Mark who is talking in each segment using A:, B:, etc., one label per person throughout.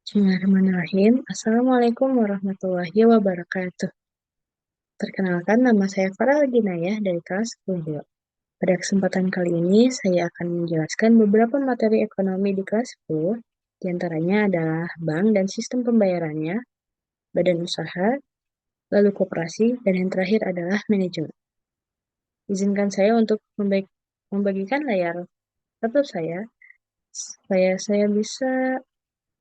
A: Bismillahirrahmanirrahim. Assalamualaikum warahmatullahi wabarakatuh. Perkenalkan, nama saya Farah Ginayah dari kelas 10. Pada kesempatan kali ini, saya akan menjelaskan beberapa materi ekonomi di kelas 10. Di antaranya adalah bank dan sistem pembayarannya, badan usaha, lalu koperasi, dan yang terakhir adalah manajemen. Izinkan saya untuk membagikan layar laptop saya, supaya saya bisa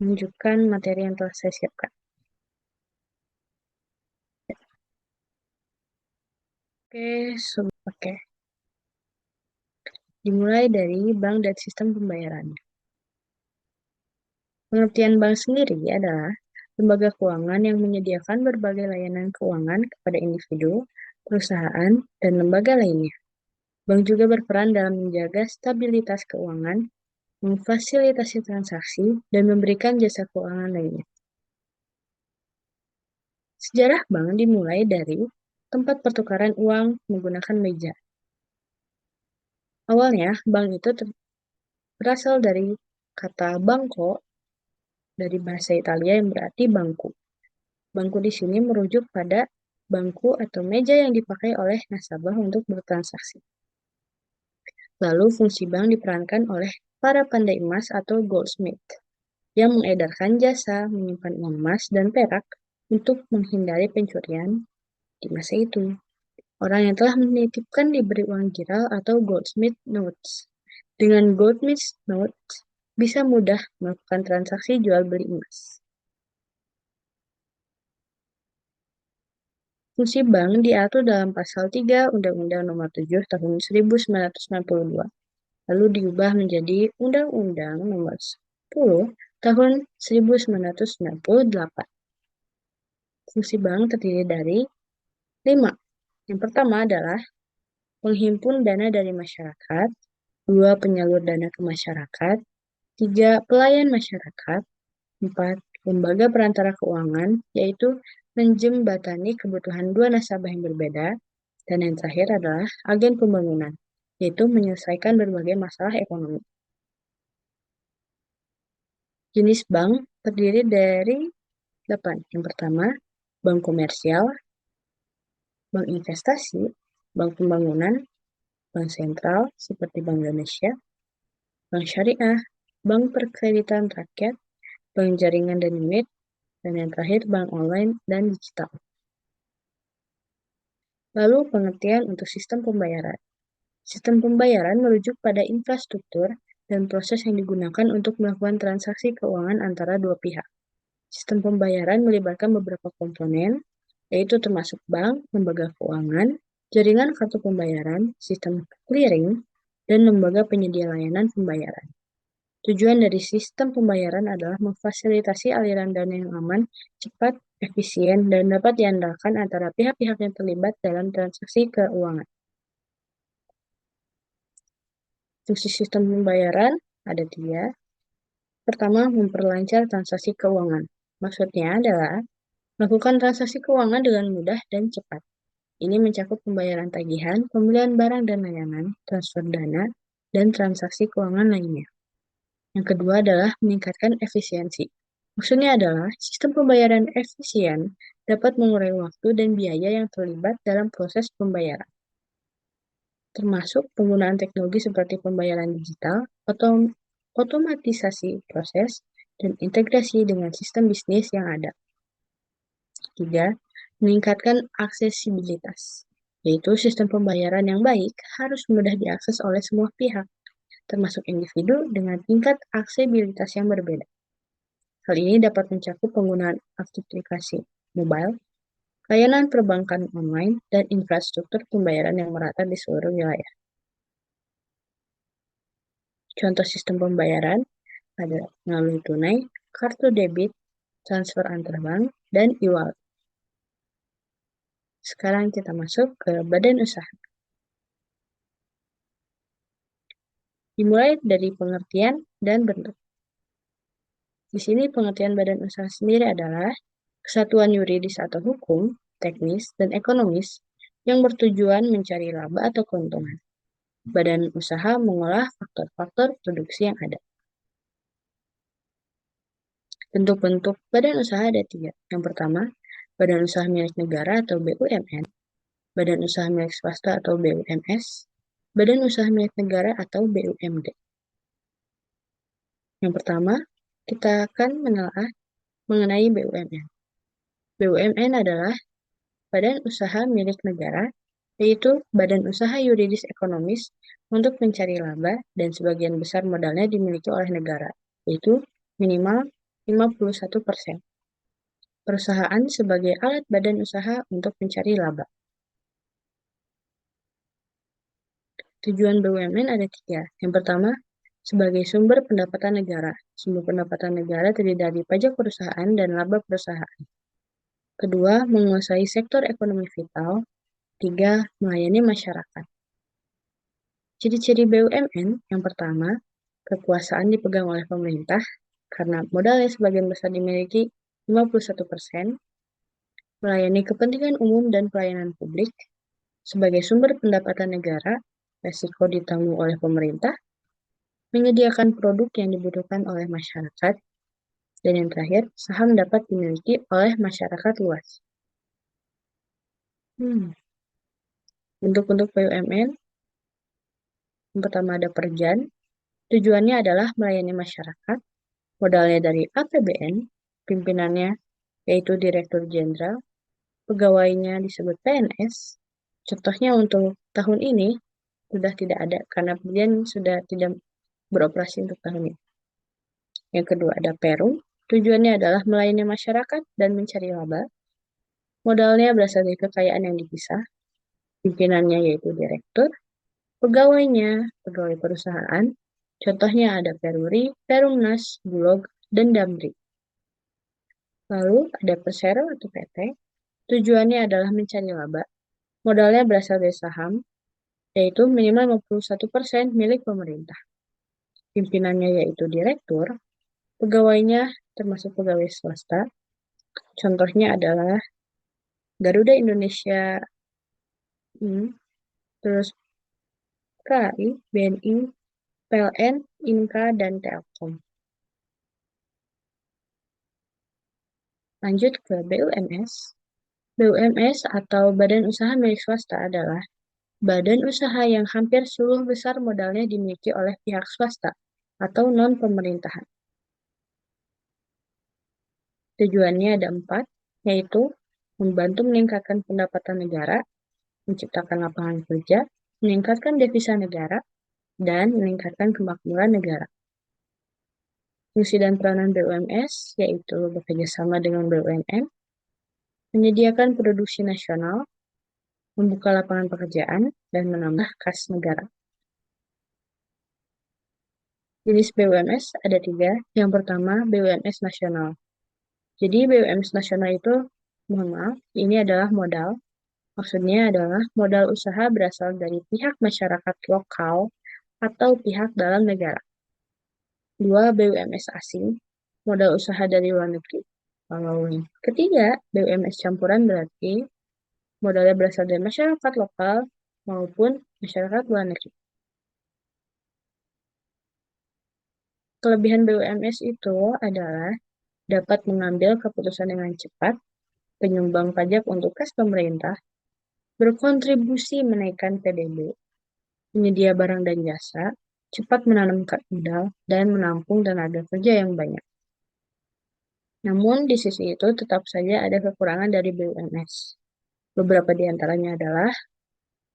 A: menunjukkan materi yang telah saya siapkan. Oke. Dimulai dari bank dan sistem pembayaran. Pengertian bank sendiri adalah lembaga keuangan yang menyediakan berbagai layanan keuangan kepada individu, perusahaan, dan lembaga lainnya. Bank juga berperan dalam menjaga stabilitas keuangan, memfasilitasi transaksi, dan memberikan jasa keuangan lainnya. Sejarah bank dimulai dari tempat pertukaran uang menggunakan meja. Awalnya, bank itu berasal dari kata banco dari bahasa Italia yang berarti bangku. Bangku di sini merujuk pada bangku atau meja yang dipakai oleh nasabah untuk bertransaksi. Lalu fungsi bank diperankan oleh para pandai emas atau goldsmith yang mengedarkan jasa menyimpan uang emas dan perak untuk menghindari pencurian di masa itu. Orang yang telah menitipkan diberi uang giral atau goldsmith notes. Dengan goldsmith notes bisa mudah melakukan transaksi jual beli emas. Fungsi bank diatur dalam Pasal 3 Undang-Undang Nomor 7 Tahun 1992, lalu diubah menjadi Undang-Undang Nomor 10 Tahun 1998. Fungsi bank terdiri dari 5. Yang pertama adalah menghimpun dana dari masyarakat, 2. Penyalur dana ke masyarakat, 3. Pelayan masyarakat, 4. Lembaga perantara keuangan, yaitu menjembatani kebutuhan dua nasabah yang berbeda, dan yang terakhir adalah agen pembangunan, yaitu menyelesaikan berbagai masalah ekonomi. Jenis bank terdiri dari 8. Yang pertama, bank komersial, bank investasi, bank pembangunan, bank sentral seperti Bank Indonesia, bank syariah, bank perkreditan rakyat, bank jaringan dan unit, dan yang terakhir bank online dan digital. Lalu pengertian untuk sistem pembayaran. Sistem pembayaran merujuk pada infrastruktur dan proses yang digunakan untuk melakukan transaksi keuangan antara dua pihak. Sistem pembayaran melibatkan beberapa komponen, yaitu termasuk bank, lembaga keuangan, jaringan kartu pembayaran, sistem clearing, dan lembaga penyedia layanan pembayaran. Tujuan dari sistem pembayaran adalah memfasilitasi aliran dana yang aman, cepat, efisien, dan dapat diandalkan antara pihak-pihak yang terlibat dalam transaksi keuangan. Fungsi sistem pembayaran ada 3. Pertama, memperlancar transaksi keuangan. Maksudnya adalah melakukan transaksi keuangan dengan mudah dan cepat. Ini mencakup pembayaran tagihan, pembelian barang dan layanan, transfer dana, dan transaksi keuangan lainnya. Yang kedua adalah meningkatkan efisiensi. Maksudnya adalah sistem pembayaran efisien dapat mengurangi waktu dan biaya yang terlibat dalam proses pembayaran, termasuk penggunaan teknologi seperti pembayaran digital, atau otomatisasi proses, dan integrasi dengan sistem bisnis yang ada. 3. Meningkatkan aksesibilitas, yaitu sistem pembayaran yang baik harus mudah diakses oleh semua pihak, termasuk individu dengan tingkat aksesibilitas yang berbeda. Hal ini dapat mencakup penggunaan aplikasi mobile, layanan perbankan online, dan infrastruktur pembayaran yang merata di seluruh wilayah. Contoh sistem pembayaran adalah melalui tunai, kartu debit, transfer antar bank, dan e-wallet. Sekarang kita masuk ke badan usaha. Dimulai dari pengertian dan bentuk. Di sini pengertian badan usaha sendiri adalah kesatuan yuridis atau hukum, teknis, dan ekonomis yang bertujuan mencari laba atau keuntungan. Badan usaha mengolah faktor-faktor produksi yang ada. Bentuk-bentuk badan usaha ada tiga. Yang pertama, badan usaha milik negara atau BUMN, badan usaha milik swasta atau BUMS, badan usaha milik negara atau BUMD. Yang pertama, kita akan menelaah mengenai BUMN. BUMN adalah badan usaha milik negara, yaitu badan usaha yuridis ekonomis untuk mencari laba dan sebagian besar modalnya dimiliki oleh negara, yaitu minimal 51%. Perusahaan sebagai alat badan usaha untuk mencari laba. Tujuan BUMN ada tiga. Yang pertama, sebagai sumber pendapatan negara. Sumber pendapatan negara terdiri dari pajak perusahaan dan laba perusahaan. Kedua, menguasai sektor ekonomi vital. Tiga, melayani masyarakat. Ciri-ciri BUMN yang pertama, kekuasaan dipegang oleh pemerintah karena modalnya sebagian besar dimiliki 51%, melayani kepentingan umum dan pelayanan publik, sebagai sumber pendapatan negara, resiko ditanggung oleh pemerintah, menyediakan produk yang dibutuhkan oleh masyarakat, dan yang terakhir, saham dapat dimiliki oleh masyarakat luas. Bentuk-bentuk BUMN, yang pertama ada Perjan, tujuannya adalah melayani masyarakat, modalnya dari APBN, pimpinannya yaitu Direktur Jenderal, pegawainya disebut PNS. Contohnya untuk tahun ini sudah tidak ada karena Perjan sudah tidak beroperasi untuk tahun ini. Yang kedua ada Perum, tujuannya adalah melayani masyarakat dan mencari laba. Modalnya berasal dari kekayaan yang dipisah, pimpinannya yaitu direktur, pegawainya pegawai perusahaan, contohnya ada Peruri, Perumnas, Bulog, dan Damri. Lalu ada Persero atau PT, tujuannya adalah mencari laba. Modalnya berasal dari saham, yaitu minimal 51% milik pemerintah. Pimpinannya yaitu direktur, pegawainya termasuk pegawai swasta, contohnya adalah Garuda Indonesia, terus KAI, BNI, PLN, Inka, dan Telkom. Lanjut ke BUMS. BUMS atau Badan Usaha Milik Swasta adalah badan usaha yang hampir seluruh besar modalnya dimiliki oleh pihak swasta atau non-pemerintahan. Tujuannya ada 4, yaitu membantu meningkatkan pendapatan negara, menciptakan lapangan kerja, meningkatkan devisa negara, dan meningkatkan kemakmuran negara. Fungsi dan peranan BUMS yaitu bekerja sama dengan BUMN, menyediakan produksi nasional, membuka lapangan pekerjaan, dan menambah kas negara. Jenis BUMS ada 3. Yang pertama, BUMS nasional. Jadi BUMS nasional itu, mohon maaf, ini adalah modal. Maksudnya adalah modal usaha berasal dari pihak masyarakat lokal atau pihak dalam negara. 2. BUMS asing, modal usaha dari luar negeri. Kalau yang ketiga, BUMS campuran berarti modalnya berasal dari masyarakat lokal maupun masyarakat luar negeri. Kelebihan BUMS itu adalah dapat mengambil keputusan dengan cepat, penyumbang pajak untuk kas pemerintah, berkontribusi menaikkan PDB, penyedia barang dan jasa, cepat menanamkan modal, dan menampung tenaga kerja yang banyak. Namun, di sisi itu tetap saja ada kekurangan dari BUMS. Beberapa di antaranya adalah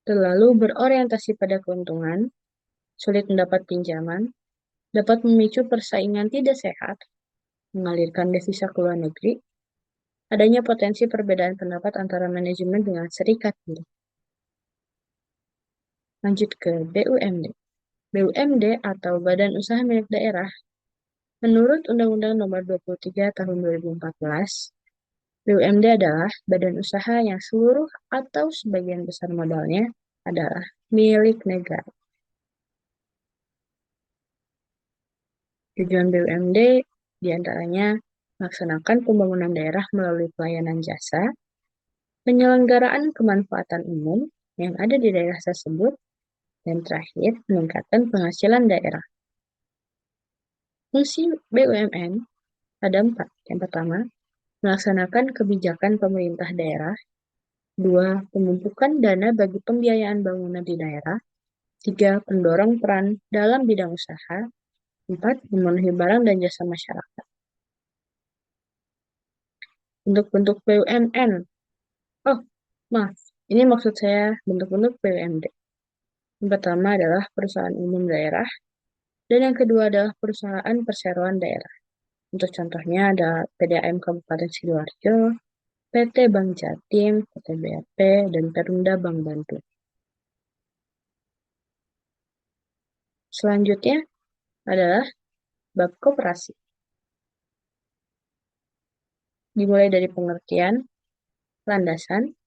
A: terlalu berorientasi pada keuntungan, sulit mendapat pinjaman, dapat memicu persaingan tidak sehat, mengalirkan devisa ke luar negeri, adanya potensi perbedaan pendapat antara manajemen dengan serikat buruh. Lanjut ke BUMD. BUMD atau Badan Usaha Milik Daerah, menurut Undang-Undang Nomor 23 Tahun 2014, BUMD adalah badan usaha yang seluruh atau sebagian besar modalnya adalah milik negara. Tujuan BUMD diantaranya melaksanakan pembangunan daerah melalui pelayanan jasa, penyelenggaraan kemanfaatan umum yang ada di daerah tersebut, dan terakhir, meningkatkan penghasilan daerah. Fungsi BUMN Ada 4. Yang pertama, melaksanakan kebijakan pemerintah daerah. 2. Pemumpukan dana bagi pembiayaan bangunan di daerah. 3. Pendorong peran dalam bidang usaha. 4. Memenuhi barang dan jasa masyarakat. Bentuk-bentuk BUMN. Oh, maaf. Ini maksud saya bentuk-bentuk BUMD. Yang pertama adalah perusahaan umum daerah, dan yang kedua adalah perusahaan perseroan daerah. Untuk contohnya ada PDAM Kabupaten Sidoarjo, PT Bank Jatim, PT BRP, dan Perumda Bank Bantul. Selanjutnya adalah bab koperasi. Dimulai dari pengertian, landasan,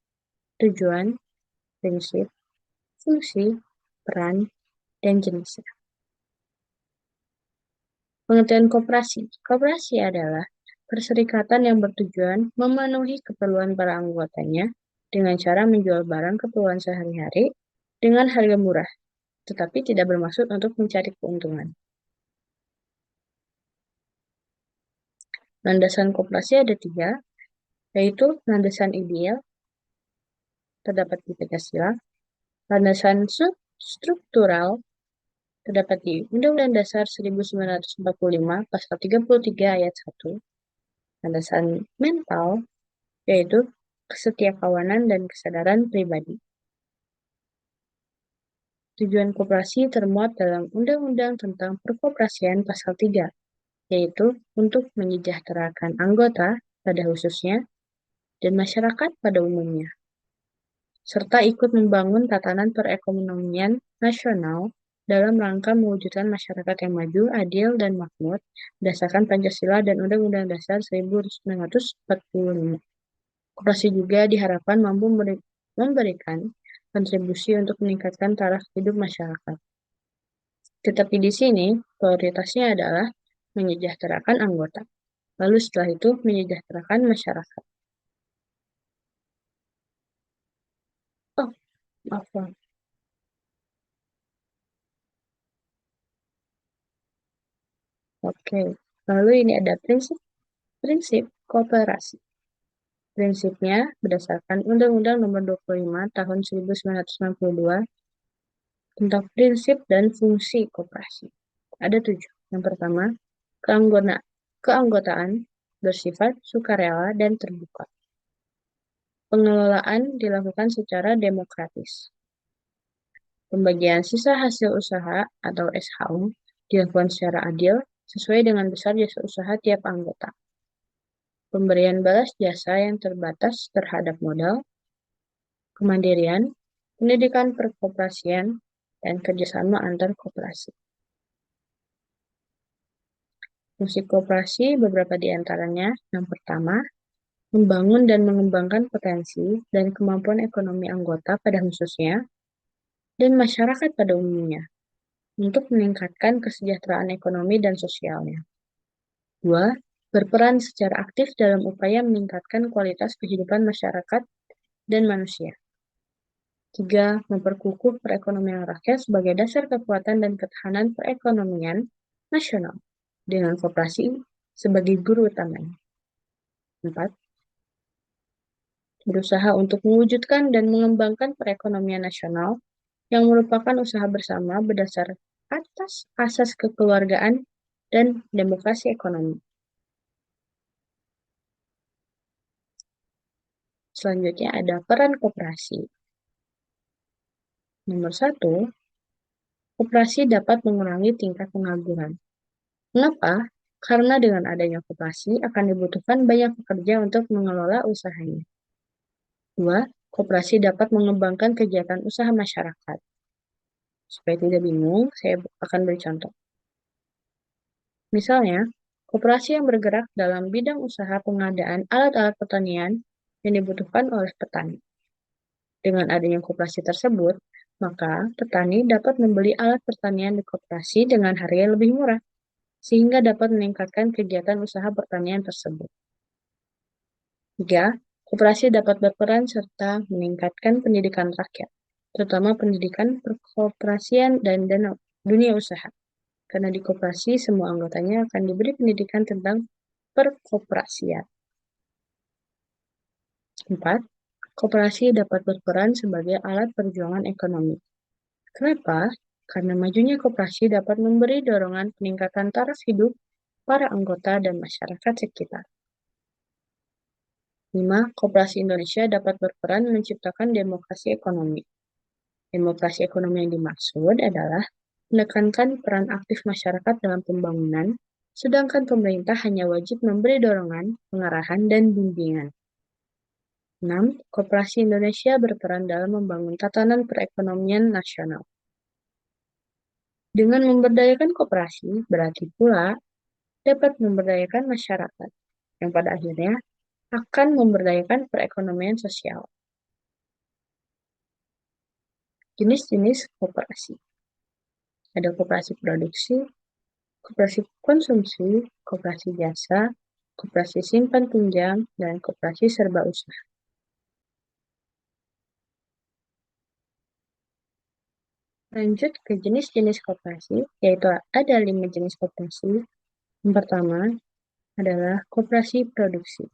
A: tujuan, prinsip, fungsi, peran, dan jenisnya. Pengertian koperasi. Koperasi adalah perserikatan yang bertujuan memenuhi keperluan para anggotanya dengan cara menjual barang keperluan sehari-hari dengan harga murah, tetapi tidak bermaksud untuk mencari keuntungan. Landasan koperasi ada 3, yaitu landasan ideal, terdapat di Pancasila, landasan struktural, terdapat di Undang-Undang Dasar 1945, Pasal 33 Ayat 1, landasan mental, yaitu kesetiakawanan dan kesadaran pribadi. Tujuan koperasi termuat dalam Undang-Undang tentang Perkoperasian Pasal 3, yaitu untuk menyejahterakan anggota pada khususnya dan masyarakat pada umumnya, serta ikut membangun tatanan perekonomian nasional dalam rangka mewujudkan masyarakat yang maju, adil, dan makmur berdasarkan Pancasila dan Undang-Undang Dasar 1945. Koperasi juga diharapkan mampu memberikan kontribusi untuk meningkatkan taraf hidup masyarakat. Tetapi di sini, prioritasnya adalah menyejahterakan anggota. Lalu setelah itu, menyejahterakan masyarakat. Oh, maaf. Oke. Lalu ini ada prinsip kooperasi. Prinsipnya berdasarkan Undang-Undang Nomor 25 Tahun 1992 tentang prinsip dan fungsi koperasi. Ada 7. Yang pertama, keanggotaan bersifat sukarela dan terbuka. Pengelolaan dilakukan secara demokratis. Pembagian sisa hasil usaha atau SHU dilakukan secara adil sesuai dengan besar jasa usaha tiap anggota. Pemberian balas jasa yang terbatas terhadap modal, kemandirian, pendidikan perkoperasian, dan kerjasama antar koperasi. Fungsi koperasi beberapa di antaranya. Yang pertama, membangun dan mengembangkan potensi dan kemampuan ekonomi anggota pada khususnya dan masyarakat pada umumnya untuk meningkatkan kesejahteraan ekonomi dan sosialnya. 2. Berperan secara aktif dalam upaya meningkatkan kualitas kehidupan masyarakat dan manusia. 3. Memperkukuh perekonomian rakyat sebagai dasar kekuatan dan ketahanan perekonomian nasional dengan koperasi sebagai guru utamanya. 4. Berusaha untuk mewujudkan dan mengembangkan perekonomian nasional yang merupakan usaha bersama berdasar atas asas kekeluargaan dan demokrasi ekonomi. Selanjutnya ada peran koperasi. Nomor 1, koperasi dapat mengurangi tingkat pengangguran. Mengapa? Karena dengan adanya koperasi akan dibutuhkan banyak pekerja untuk mengelola usahanya. 2. Koperasi dapat mengembangkan kegiatan usaha masyarakat. Supaya tidak bingung, saya akan beri contoh. Misalnya, koperasi yang bergerak dalam bidang usaha pengadaan alat-alat pertanian yang dibutuhkan oleh petani. Dengan adanya koperasi tersebut, maka petani dapat membeli alat pertanian di koperasi dengan harga yang lebih murah, sehingga dapat meningkatkan kegiatan usaha pertanian tersebut. 3. Koperasi dapat berperan serta meningkatkan pendidikan rakyat, terutama pendidikan perkoperasian dan dunia usaha. Karena di koperasi, semua anggotanya akan diberi pendidikan tentang perkoperasian. 4. Koperasi dapat berperan sebagai alat perjuangan ekonomi. Kenapa? Karena majunya koperasi dapat memberi dorongan peningkatan taraf hidup para anggota dan masyarakat sekitar. 5. Koperasi Indonesia dapat berperan menciptakan demokrasi ekonomi. Demokrasi ekonomi yang dimaksud adalah menekankan peran aktif masyarakat dalam pembangunan, sedangkan pemerintah hanya wajib memberi dorongan, pengarahan, dan bimbingan. 6. Koperasi Indonesia berperan dalam membangun tatanan perekonomian nasional. Dengan memberdayakan koperasi, berarti pula dapat memberdayakan masyarakat, yang pada akhirnya akan memberdayakan perekonomian sosial. Jenis-jenis koperasi. Ada koperasi produksi, koperasi konsumsi, koperasi jasa, koperasi simpan pinjam, dan koperasi serba usaha. Lanjut ke jenis-jenis koperasi, yaitu ada 5 jenis koperasi. Yang pertama adalah koperasi produksi.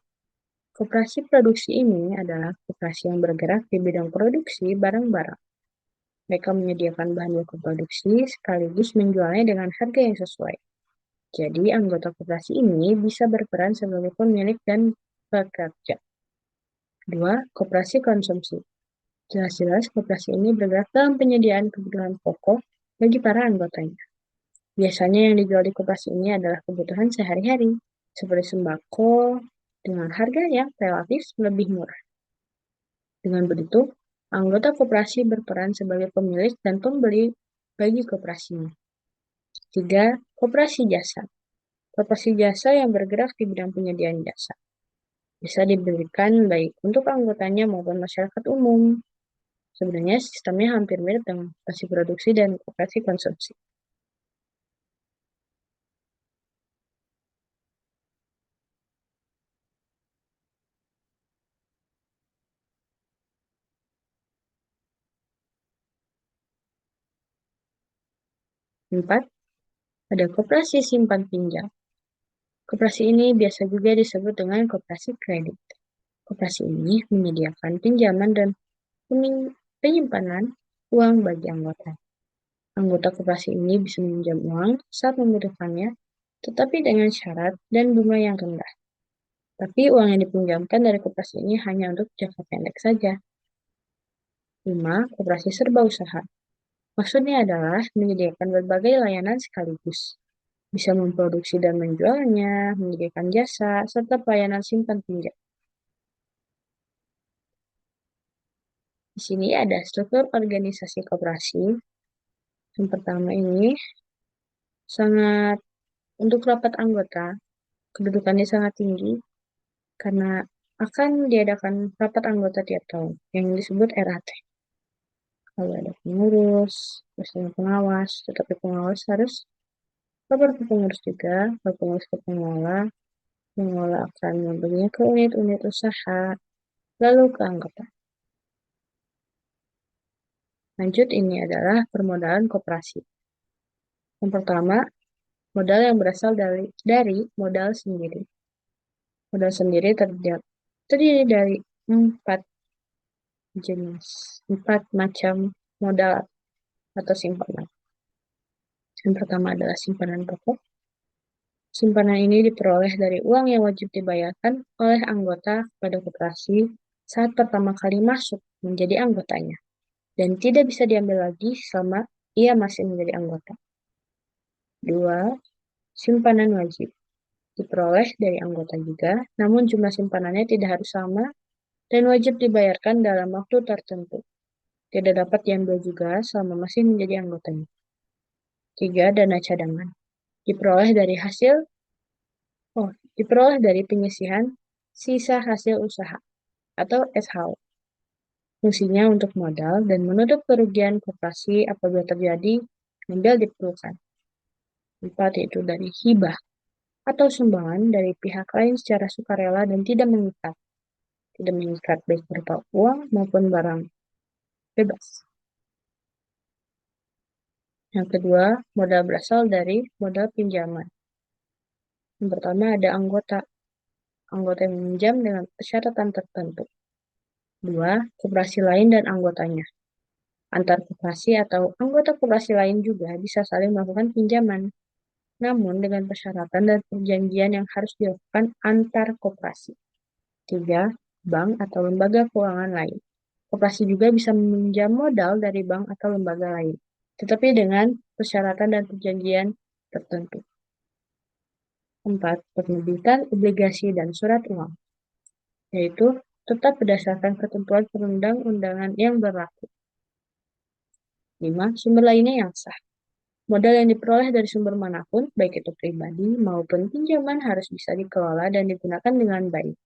A: Koperasi produksi ini adalah koperasi yang bergerak di bidang produksi barang-barang. Mereka menyediakan bahan baku produksi sekaligus menjualnya dengan harga yang sesuai. Jadi, anggota koperasi ini bisa berperan sebagai pemilik dan pekerja. 2. Koperasi konsumsi. Jelas-jelas koperasi ini bergerak dalam penyediaan kebutuhan pokok bagi para anggotanya. Biasanya yang dijual di koperasi ini adalah kebutuhan sehari-hari, seperti sembako, dengan harga yang relatif lebih murah. Dengan begitu, anggota koperasi berperan sebagai pemilik dan pembeli bagi koperasinya. 3. Koperasi jasa. Koperasi jasa yang bergerak di bidang penyediaan jasa. Bisa diberikan baik untuk anggotanya maupun masyarakat umum. Sebenarnya sistemnya hampir mirip dengan koperasi produksi dan koperasi konsumsi. Empat, ada koperasi simpan pinjam. Koperasi ini biasa juga disebut dengan koperasi kredit. Koperasi ini menyediakan pinjaman dan penyimpanan uang bagi anggota. Anggota koperasi ini bisa meminjam uang saat membutuhkannya, tetapi dengan syarat dan bunga yang rendah. Tapi uang yang dipinjamkan dari koperasi ini hanya untuk jangka pendek saja. 5. Koperasi serba usaha. Maksudnya adalah menyediakan berbagai layanan sekaligus. Bisa memproduksi dan menjualnya, menyediakan jasa, serta pelayanan simpan pinjam. Di sini ada struktur organisasi koperasi. Yang pertama ini sangat untuk rapat anggota, kedudukannya sangat tinggi karena akan diadakan rapat anggota tiap tahun yang disebut RAT. Kalau ada pengurus, bersama pengawas, tetapi pengawas harus lapor ke pengurus juga, ke pengurus ke pengelola akan membaginya ke unit-unit usaha, lalu ke anggota. Lanjut, ini adalah permodalan koperasi. Yang pertama, modal yang berasal dari modal sendiri. Modal sendiri terdiri dari 4 macam modal atau simpanan. Yang pertama adalah simpanan pokok. Simpanan ini diperoleh dari uang yang wajib dibayarkan oleh anggota kepada koperasi saat pertama kali masuk menjadi anggotanya, dan tidak bisa diambil lagi selama ia masih menjadi anggota. 2. Simpanan wajib. Diperoleh dari anggota juga, namun jumlah simpanannya tidak harus sama dan wajib dibayarkan dalam waktu tertentu. Tidak dapat diambil juga selama masih menjadi anggotanya. 3. Dana cadangan. Diperoleh dari penyisihan sisa hasil usaha atau SHU. Fungsinya untuk modal dan menutup kerugian koperasi apabila terjadi modal diperlukan. 4. Yaitu dari hibah atau sumbangan dari pihak lain secara sukarela dan tidak mengikat. Tidak mengikat baik berupa uang maupun barang bebas. Yang kedua, modal berasal dari modal pinjaman. Yang pertama ada anggota. Anggota yang meminjam dengan persyaratan tertentu. Dua, koperasi lain dan anggotanya. Antar koperasi atau anggota koperasi lain juga bisa saling melakukan pinjaman, namun dengan persyaratan dan perjanjian yang harus dilakukan antar koperasi. Tiga, bank atau lembaga keuangan lain. Koperasi juga bisa meminjam modal dari bank atau lembaga lain, tetapi dengan persyaratan dan perjanjian tertentu. Empat, penerbitan obligasi dan surat uang, yaitu tetap berdasarkan ketentuan perundang-undangan yang berlaku. 5. Sumber lainnya yang sah. Modal yang diperoleh dari sumber manapun, baik itu pribadi maupun pinjaman, harus bisa dikelola dan digunakan dengan baik,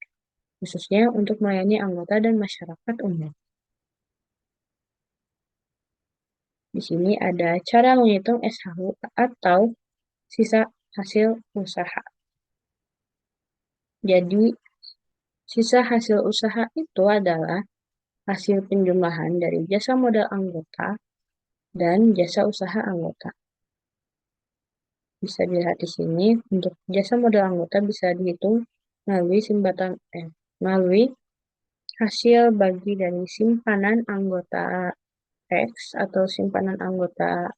A: khususnya untuk melayani anggota dan masyarakat umum. Di sini ada cara menghitung SHU atau sisa hasil usaha. Jadi, sisa hasil usaha itu adalah hasil penjumlahan dari jasa modal anggota dan jasa usaha anggota. Bisa dilihat di sini, untuk jasa modal anggota bisa dihitung melalui hasil bagi dari simpanan anggota X atau simpanan anggota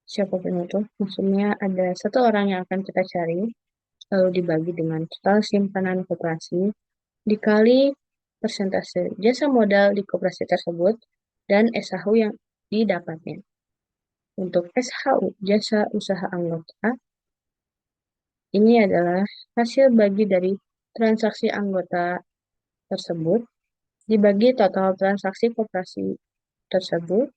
A: siapapun itu. Maksudnya ada satu orang yang akan kita cari, lalu dibagi dengan total simpanan koperasi, dikali persentase jasa modal di koperasi tersebut, dan SHU yang didapatnya. Untuk SHU, jasa usaha anggota, ini adalah hasil bagi dari transaksi anggota tersebut, dibagi total transaksi koperasi tersebut,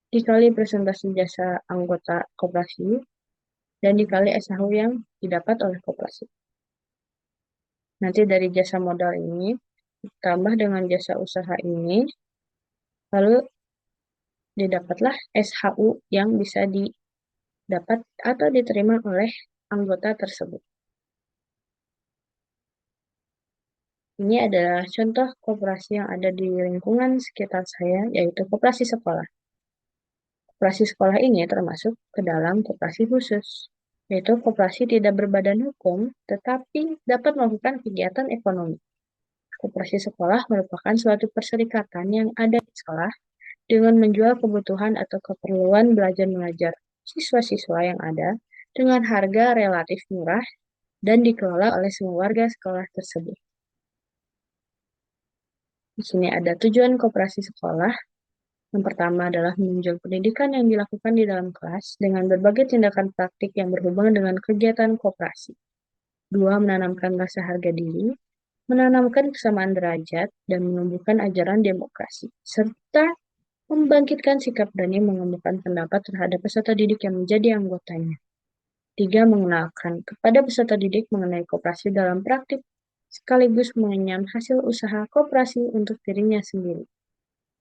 A: dikali presentasi jasa anggota koperasi, dan dikali SHU yang didapat oleh koperasi. Nanti dari jasa modal ini, ditambah dengan jasa usaha ini, lalu didapatlah SHU yang bisa didapat atau diterima oleh anggota tersebut. Ini adalah contoh koperasi yang ada di lingkungan sekitar saya, yaitu koperasi sekolah. Koperasi sekolah ini termasuk ke dalam koperasi khusus, yaitu koperasi tidak berbadan hukum, tetapi dapat melakukan kegiatan ekonomi. Koperasi sekolah merupakan suatu perserikatan yang ada di sekolah dengan menjual kebutuhan atau keperluan belajar mengajar siswa-siswa yang ada dengan harga relatif murah dan dikelola oleh semua warga sekolah tersebut. Di sini ada tujuan koperasi sekolah. Yang pertama adalah menunjang pendidikan yang dilakukan di dalam kelas dengan berbagai tindakan praktik yang berhubungan dengan kegiatan koperasi. Dua, menanamkan rasa harga diri, menanamkan kesamaan derajat, dan menumbuhkan ajaran demokrasi, serta membangkitkan sikap berani mengemukakan pendapat terhadap peserta didik yang menjadi anggotanya. Tiga, mengenalkan kepada peserta didik mengenai koperasi dalam praktik, sekaligus mengenyam hasil usaha koperasi untuk dirinya sendiri.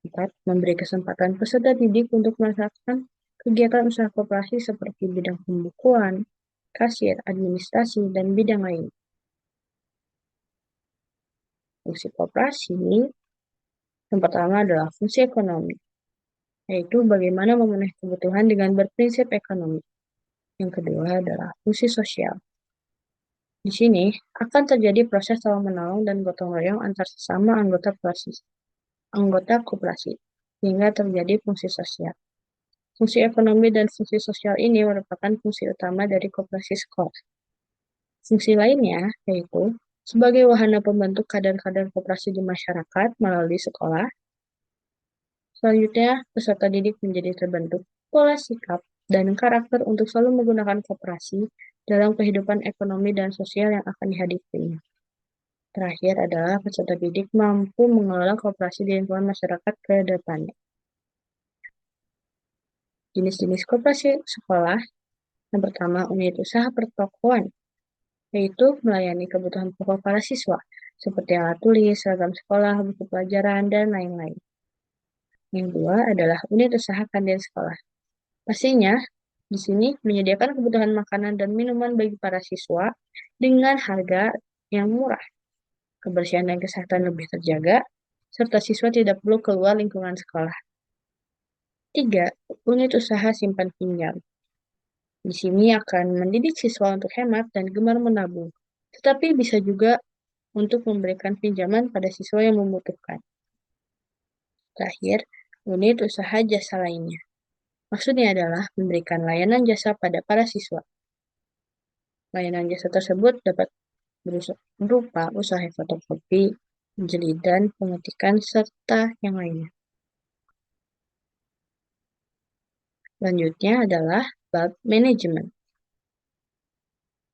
A: 4. Memberi kesempatan peserta didik untuk merasakan kegiatan usaha koperasi seperti bidang pembukuan, kasir, administrasi, dan bidang lain. Fungsi koperasi yang pertama adalah fungsi ekonomi, yaitu bagaimana memenuhi kebutuhan dengan berprinsip ekonomi. Yang kedua adalah fungsi sosial. Di sini akan terjadi proses tolong-menolong dan gotong royong antar sesama anggota koperasi, sehingga terjadi fungsi sosial. Fungsi ekonomi dan fungsi sosial ini merupakan fungsi utama dari koperasi sekolah. Fungsi lainnya yaitu sebagai wahana pembentuk kader-kader koperasi di masyarakat melalui sekolah. Selanjutnya, peserta didik menjadi terbentuk pola sikap dan karakter untuk selalu menggunakan koperasi dalam kehidupan ekonomi dan sosial yang akan dihadapinya. Terakhir adalah peserta didik mampu mengelola koperasi di lingkungan masyarakat ke depannya. Jenis-jenis koperasi sekolah. Yang pertama, unit usaha pertokoan, yaitu melayani kebutuhan pokok para siswa, seperti alat tulis, seragam sekolah, buku pelajaran, dan lain-lain. Yang kedua adalah unit usaha kantin sekolah. Pastinya, di sini menyediakan kebutuhan makanan dan minuman bagi para siswa dengan harga yang murah. Kebersihan dan kesehatan lebih terjaga, serta siswa tidak perlu keluar lingkungan sekolah. 3. Unit usaha simpan pinjam. Di sini akan mendidik siswa untuk hemat dan gemar menabung, tetapi bisa juga untuk memberikan pinjaman pada siswa yang membutuhkan. Terakhir, unit usaha jasa lainnya. Maksudnya adalah memberikan layanan jasa pada para siswa. Layanan jasa tersebut dapat berupa usaha fotokopi, penjelidan, pengetikan, serta yang lainnya. Selanjutnya adalah bab manajemen.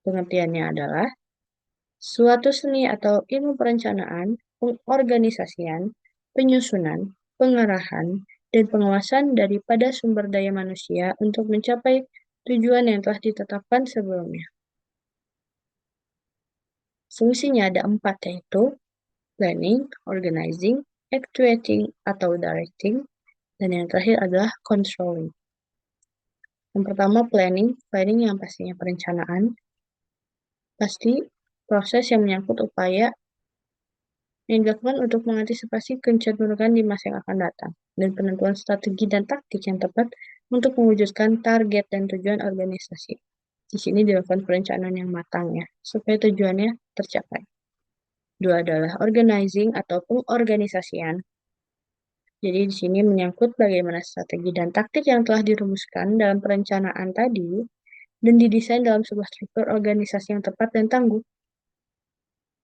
A: Pengertiannya adalah suatu seni atau ilmu perencanaan, pengorganisasian, penyusunan, pengarahan, dan pengawasan daripada sumber daya manusia untuk mencapai tujuan yang telah ditetapkan sebelumnya. Fungsinya ada 4, yaitu planning, organizing, actuating atau directing, dan yang terakhir adalah controlling. Yang pertama planning, planning yang pastinya perencanaan, pasti proses yang menyangkut upaya yang dilakukan untuk mengantisipasi kecenderungan di masa yang akan datang, dan penentuan strategi dan taktik yang tepat untuk mewujudkan target dan tujuan organisasi. Di sini dilakukan perencanaan yang matang ya, supaya tujuannya tercapai. Dua adalah organizing atau pengorganisasian. Jadi di sini menyangkut bagaimana strategi dan taktik yang telah dirumuskan dalam perencanaan tadi dan didesain dalam sebuah struktur organisasi yang tepat dan tangguh,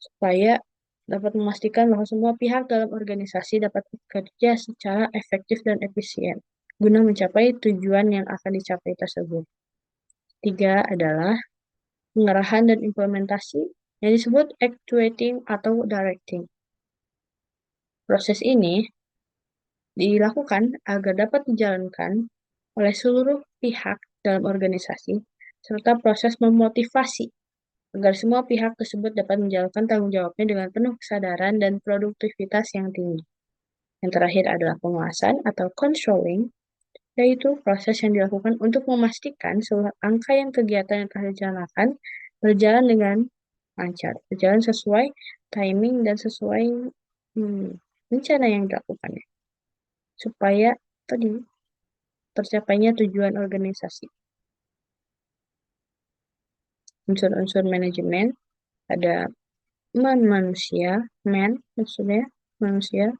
A: supaya dapat memastikan bahwa semua pihak dalam organisasi dapat bekerja secara efektif dan efisien guna mencapai tujuan yang akan dicapai tersebut. Tiga adalah pengarahan dan implementasi yang disebut actuating atau directing. Proses ini dilakukan agar dapat dijalankan oleh seluruh pihak dalam organisasi, serta proses memotivasi agar semua pihak tersebut dapat menjalankan tanggung jawabnya dengan penuh kesadaran dan produktivitas yang tinggi. Yang terakhir adalah penguasaan atau controlling, yaitu proses yang dilakukan untuk memastikan seluruh rangkaian kegiatan yang telah dijalankan berjalan dengan lancar, berjalan sesuai timing dan sesuai rencana yang dilakukannya, supaya tadi tercapainya tujuan organisasi. Unsur-unsur manajemen ada manusia, maksudnya manusia,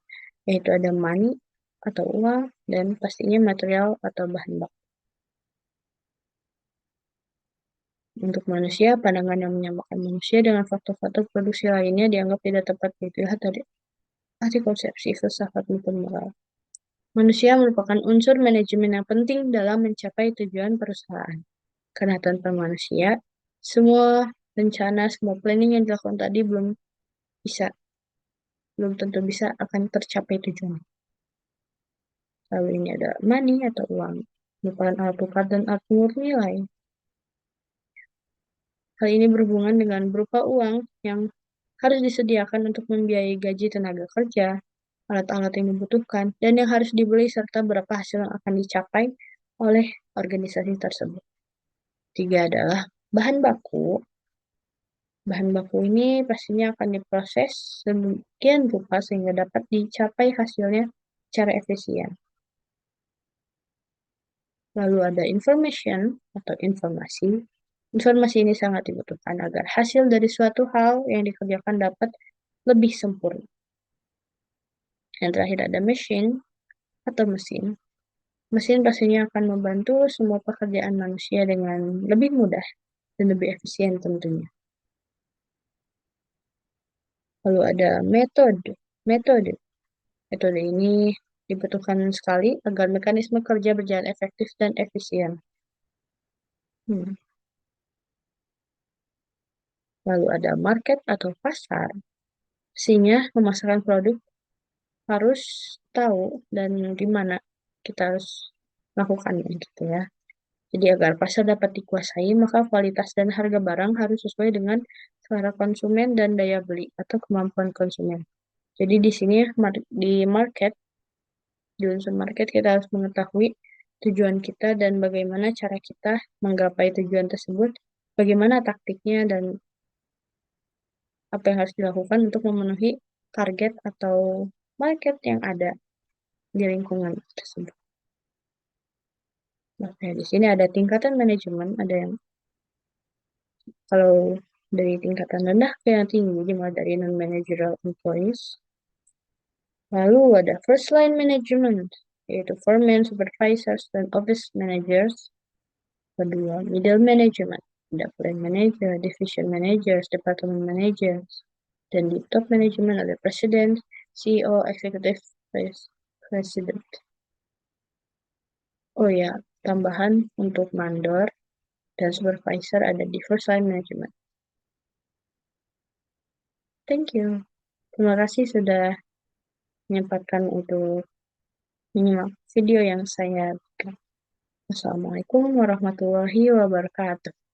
A: yaitu ada money atau uang, dan pastinya material atau bahan baku. Untuk manusia, pandangan yang menyamakan manusia dengan faktor-faktor produksi lainnya dianggap tidak tepat dilihat dari arti konsepsi, filsafat, maupun moral. Manusia merupakan unsur manajemen yang penting dalam mencapai tujuan perusahaan. Karena tanpa manusia, semua rencana, semua planning yang dilakukan tadi belum tentu bisa akan tercapai tujuan. Lalu ini ada money atau uang, merupakan alat tukar dan alat pengukur nilai. Hal ini berhubungan dengan berupa uang yang harus disediakan untuk membiayai gaji tenaga kerja, alat-alat yang dibutuhkan, dan yang harus dibeli serta berapa hasil yang akan dicapai oleh organisasi tersebut. Tiga adalah bahan baku. Bahan baku ini pastinya akan diproses sedemikian rupa sehingga dapat dicapai hasilnya secara efisien. Lalu ada information atau informasi. Informasi ini sangat dibutuhkan agar hasil dari suatu hal yang dikerjakan dapat lebih sempurna. Yang terakhir ada machine atau mesin. Mesin pastinya akan membantu semua pekerjaan manusia dengan lebih mudah dan lebih efisien tentunya. Lalu ada metode. Metode. Metode ini dibutuhkan sekali agar mekanisme kerja berjalan efektif dan efisien. Lalu ada market atau pasar. Pastinya memasarkan produk harus tahu dan gimana kita harus lakukannya gitu ya. Jadi agar pasar dapat dikuasai, maka kualitas dan harga barang harus sesuai dengan selera konsumen dan daya beli atau kemampuan konsumen. Jadi di sini di unsur market kita harus mengetahui tujuan kita dan bagaimana cara kita menggapai tujuan tersebut, bagaimana taktiknya dan apa yang harus dilakukan untuk memenuhi target atau market yang ada di lingkungan tersebut. Oke, di sini ada tingkatan manajemen, ada yang kalau dari tingkatan rendah ke yang tinggi, dimulai dari non-managerial employees. Lalu ada first line management, yaitu foreman, supervisors, dan office managers. Kedua, middle management, ada plant manager, division managers, department managers. Dan di top management ada president, CEO, executive vice president. Oh ya, tambahan untuk mandor dan supervisor ada di first line management. Thank you. Terima kasih sudah menyempatkan untuk menyimak video yang saya berikan. Assalamualaikum warahmatullahi wabarakatuh.